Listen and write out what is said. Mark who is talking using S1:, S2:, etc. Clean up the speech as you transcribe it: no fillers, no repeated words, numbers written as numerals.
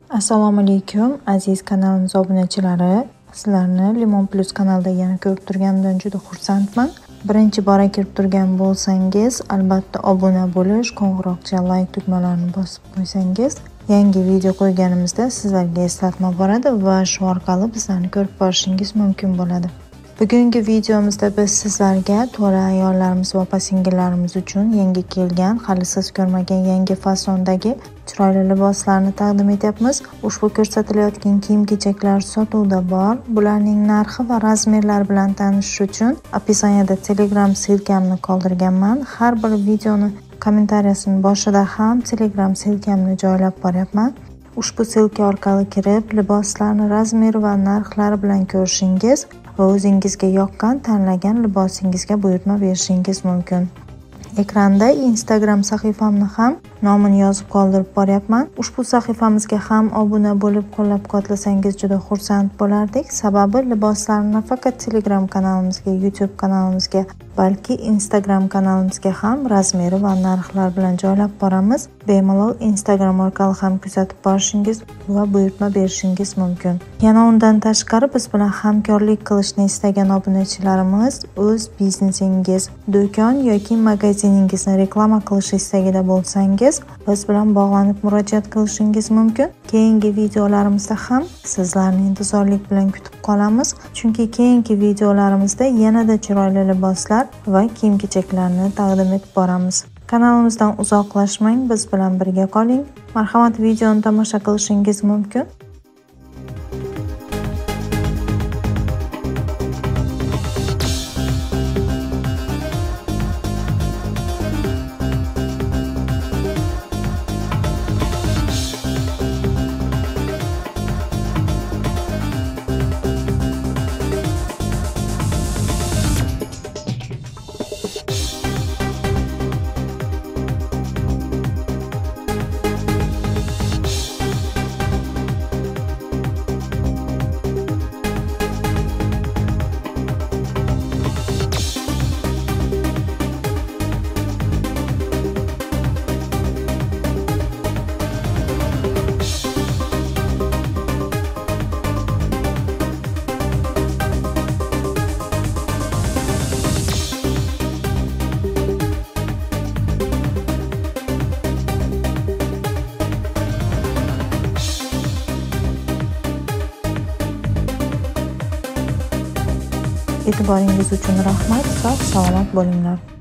S1: Assalomu alaykum aziz kanalimiz obunachilari. Sizlarni Limon Plus kanalida yana ko'rib turganimdan juda xursandman. Birinchi bora kirib turgan bo'lsangiz, albatta obuna bo'lish, qo'ng'iroqcha, like tugmalarini bosib qo'ysangiz, yangi video qo'yganimizda sizlarga eslatma boradi va shu orqali bizlarni ko'rib borishingiz mumkin bo'ladi. Bugungi videomizda biz sizlarga to'la ayollarimiz va opa-singillarimiz uchun yangi kelgan, hali siz ko'rmagan yangi fasondagi chiroyli liboslarni taqdim etyapmiz. Ushbu ko'rsatilayotgan kiyim-kechaklar sotuvda bor. Bularning narxi va razmerlari bilan tanishish uchun описаниеda Telegram silkamni qoldirganman. Har bir videoni kommentariyasining boshida ham Telegram silkamni joylab boryapman. Ushbu silka orqali kirib, liboslarni razmeri va narxlari bilan ko'rishingiz va o'zingizga yoqqan tanlagan libosingizga buyurtma berishingiz mumkin. Ekranda Instagram sahifamni ham nomini yozib qoldirib boryapman. Ushbu sahifamizga ham obuna bo'lib qo'llab-quvvatlasangiz juda xursand bo'lardik. Sababi liboslarni nafaqat Telegram kanalimizga, YouTube kanalimizga, balki Instagram kanalimizga ham razmeri va narxlar bilan joylab boramiz. Bemalol Instagram orqali ham kuzatib borishingiz va buyurtma berishingiz mumkin. Yana undan tashqari biz bilan hamkorlik qilishni istagan obunachilarimiz o'z biznesingiz, do'kon yoki magaziningizni reklama qilish istagida bo'lsangiz, biz bilan bog'lanib murojaat qilishingiz mumkin. Keyingi videolarimizda ham sizlarni intizorlik bilan kutib qolamiz, chunki keyingi videolarimizda yanada chiroyli liboslar va kiyim-kechaklarni taqdim etib boramiz. Kanalimizdan uzoqlashmang, biz bilan birga qoling. Marhamat, videoni tomosha qilishingiz mumkin. E'tiboringiz uchun rahmat. Sog' salomat bo'linglar.